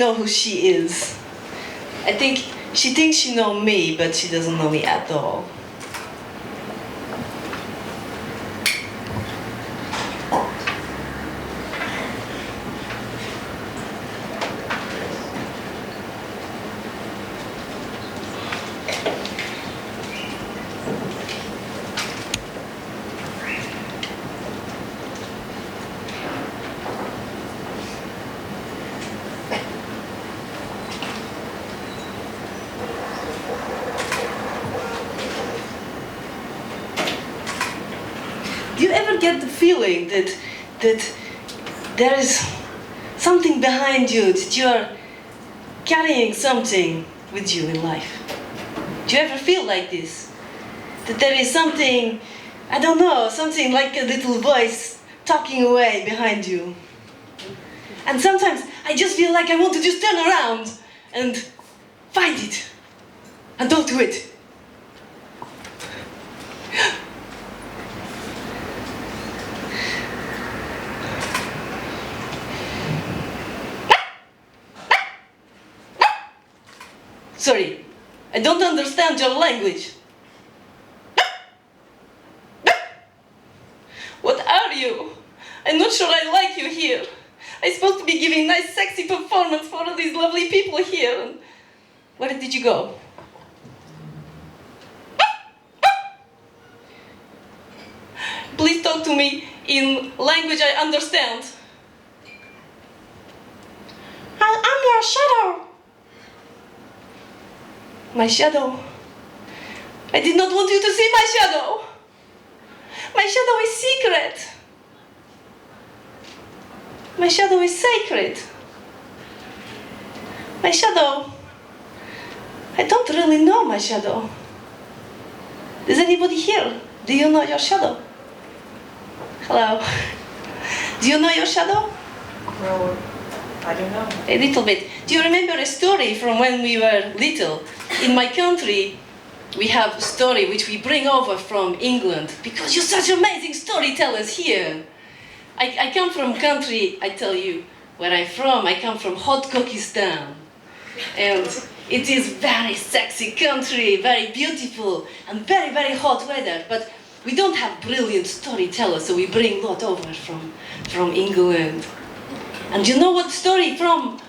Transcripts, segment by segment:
know who she is. I think she thinks she knows me, but she doesn't know me at all. Do you ever get the feeling that there is something behind you, that you are carrying something with you in life? Do you ever feel like this? That there is something, I don't know, something like a little voice talking away behind you. And sometimes I just feel like I want to just turn around and find it and don't do it. Sorry, I don't understand your language. What are you? I'm not sure I like you here. I'm supposed to be giving nice, sexy performance for all these lovely people here. And where did you go? Please talk to me in language I understand. I'm your shadow. My shadow. I did not want you to see my shadow. My shadow is secret. My shadow is sacred. My shadow. I don't really know my shadow. Is anybody here? Do you know your shadow? Hello. Do you know your shadow? No, I don't know. A little bit. Do you remember a story from when we were little? In my country, we have a story which we bring over from England because you're such amazing storytellers here. I come from country, I tell you where I'm from. I come from hot Kokistan. And it is very sexy country, very beautiful and very, very hot weather. But we don't have brilliant storytellers, so we bring a lot over from England. And you know what story from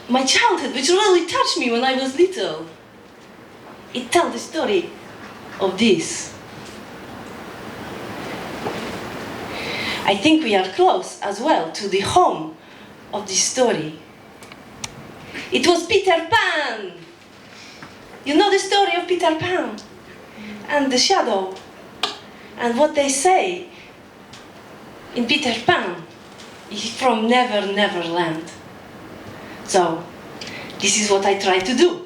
my childhood, which really touched me when I was little? It tells the story of this. I think we are close as well to the home of this story. It was Peter Pan. You know the story of Peter Pan and the shadow and what they say in Peter Pan is from Never, Never Land. So this is what I try to do.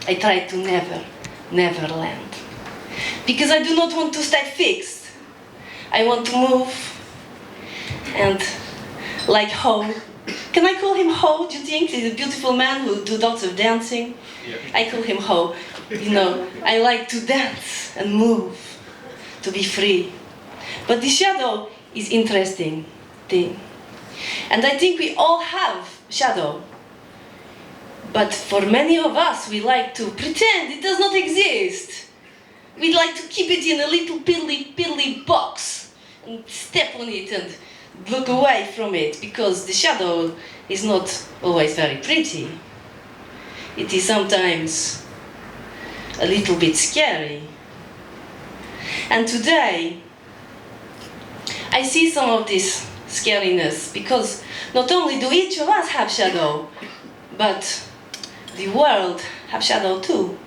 I try to never land. Because I do not want to stay fixed. I want to move. And like Ho. Can I call him Ho, do you think? He's a beautiful man who do lots of dancing. Yeah. I call him Ho. You know, I like to dance and move, to be free. But the shadow is interesting thing. And I think we all have shadow. But for many of us, we like to pretend it does not exist. We like to keep it in a little piddly box and step on it and look away from it because the shadow is not always very pretty. It is sometimes a little bit scary. And today, I see some of this scariness because not only do each of us have shadow, but the world have shadow too.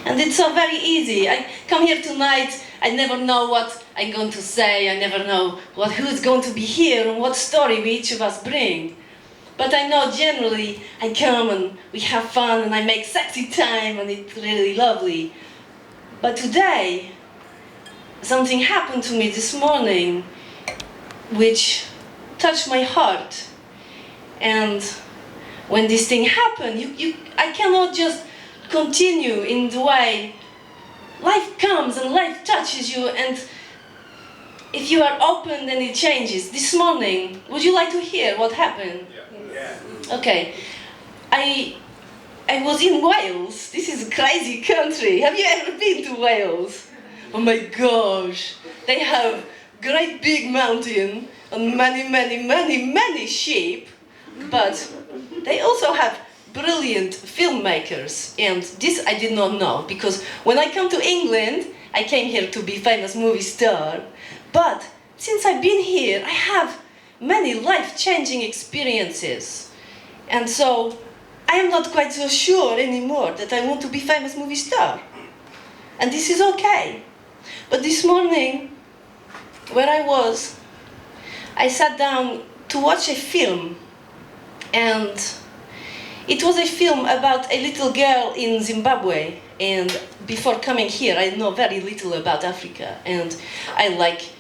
And it's so very easy. I come here tonight, I never know what I'm going to say, I never know who's going to be here and what story we each of us bring. But I know generally I come and we have fun and I make sexy time and it's really lovely. But today, something happened to me this morning which touched my heart. And when this thing happened, I cannot just continue in the way life comes and life touches you, and if you are open then it changes. This morning, would you like to hear what happened? Yeah. Okay, I was in Wales. This is a crazy country. Have you ever been to Wales? Oh my gosh, they have great big mountain and many sheep, but they also have brilliant filmmakers, and this I did not know, because when I come to England, I came here to be famous movie star, but since I've been here, I have many life-changing experiences, and so I am not quite so sure anymore that I want to be famous movie star, and this is okay. But this morning, where I was, I sat down to watch a film, and it was a film about a little girl in Zimbabwe, and before coming here I know very little about Africa, and I like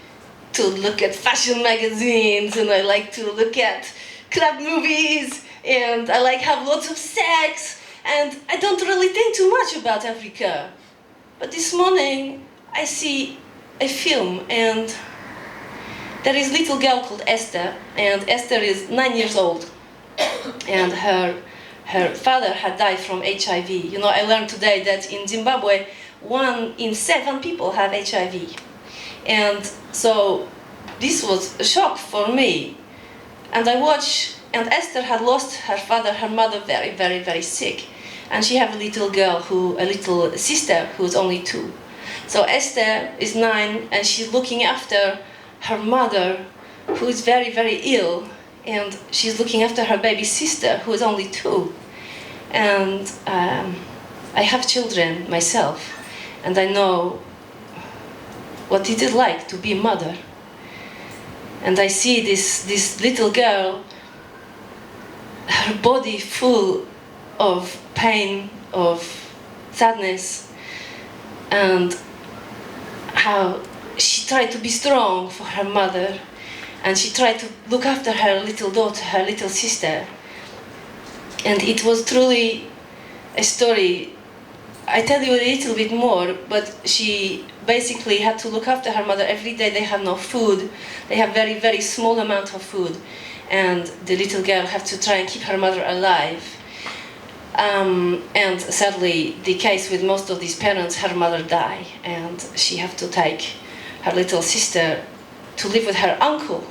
to look at fashion magazines, and I like to look at club movies, and I like have lots of sex, and I don't really think too much about Africa. But this morning I see a film, and there is a little girl called Esther, and Esther is 9 years old, and her father had died from HIV. You know, I learned today that in Zimbabwe, 1 in 7 people have HIV. And so this was a shock for me. And I watched, and Esther had lost her father, her mother very sick. And she had a little girl, a little sister who was only 2. So Esther is 9, and she's looking after her mother, who is very ill. And she's looking after her baby sister, who is only 2. And I have children myself, and I know what it is like to be a mother. And I see this little girl, her body full of pain, of sadness, and how she tried to be strong for her mother, and she tried to look after her little daughter, her little sister. And it was truly a story. I tell you a little bit more, but she basically had to look after her mother every day. They have no food. They have very small amount of food. And the little girl had to try and keep her mother alive. And sadly, the case with most of these parents, her mother died, and she had to take her little sister to live with her uncle.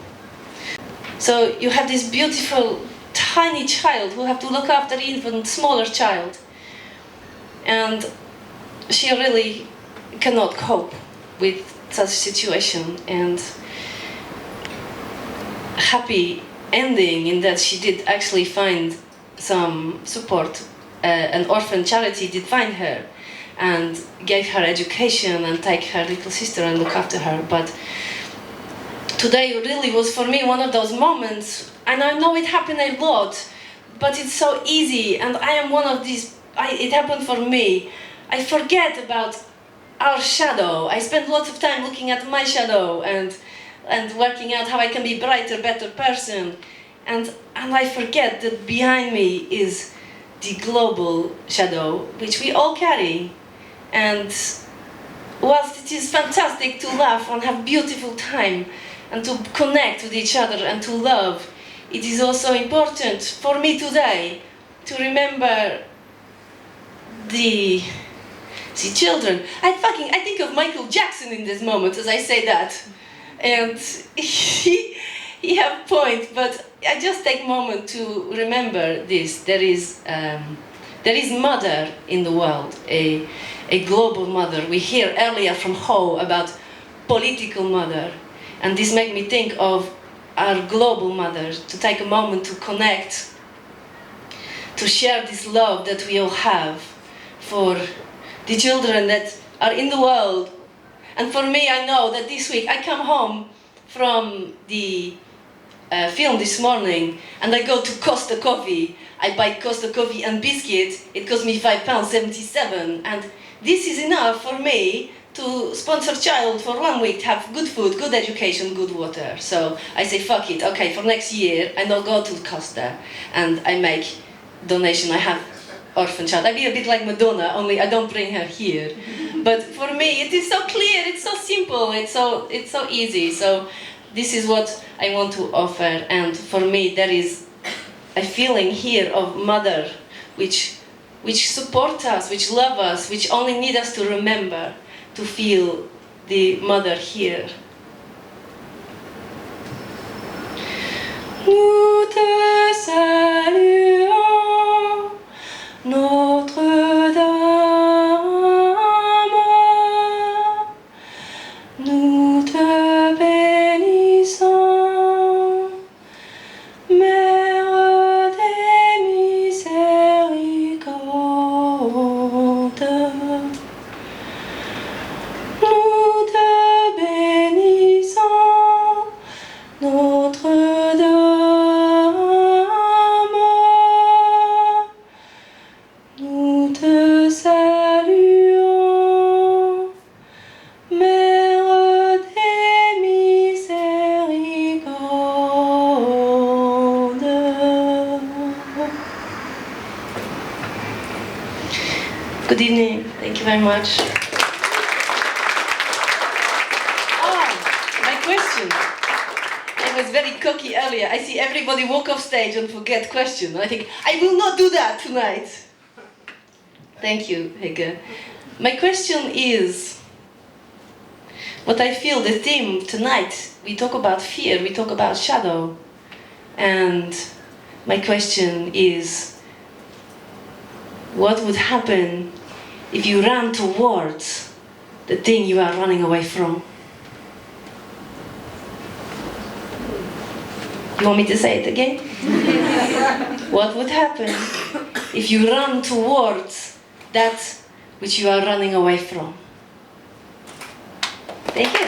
So you have this beautiful tiny child who have to look after an even smaller child, and she really cannot cope with such situation. And happy ending in that she did actually find some support. An orphan charity did find her and gave her education and take her little sister and look after her. But today really was for me one of those moments, and I know it happened a lot, but it's so easy, and I am one of these, it happened for me. I forget about our shadow. I spend lots of time looking at my shadow and working out how I can be brighter, better person, and I forget that behind me is the global shadow, which we all carry. And whilst it is fantastic to laugh and have beautiful time, and to connect with each other and to love, it is also important for me today to remember the children. I think of Michael Jackson in this moment as I say that, and he have point, but I just take a moment to remember this. There is mother in the world, a global mother. We hear earlier from Ho about political mother. And this made me think of our global mother, to take a moment to connect, to share this love that we all have for the children that are in the world. And for me, I know that this week I come home from the film this morning, and I go to Costa Coffee. I buy Costa Coffee and biscuits. It cost me £5.77, and this is enough for me to sponsor child for 1 week, to have good food, good education, good water. So I say, fuck it, okay, for next year, and I'll go to Costa, and I make donation. I have orphan child. I be a bit like Madonna, only I don't bring her here. But for me, it is so clear, it's so simple, it's so easy. So this is what I want to offer, and for me, there is a feeling here of mother, which support us, which love us, which only need us to remember to feel the mother here. Nous te saluons, Notre-Dame. Nous te bénissons, Mère des miséricordes. Nous te bénissons, Notre-Dame. Nous te saluons, Mère des miséricordes. Good evening. Thank you very much. My question. I was very cocky earlier. I see everybody walk off stage and forget question. I think, I will not do that tonight. Thank you, Hege. My question is, what I feel the theme tonight, we talk about fear, we talk about shadow. And my question is, what would happen if you ran towards the thing you are running away from? You want me to say it again? What would happen if you run towards that which you are running away from? Thank you.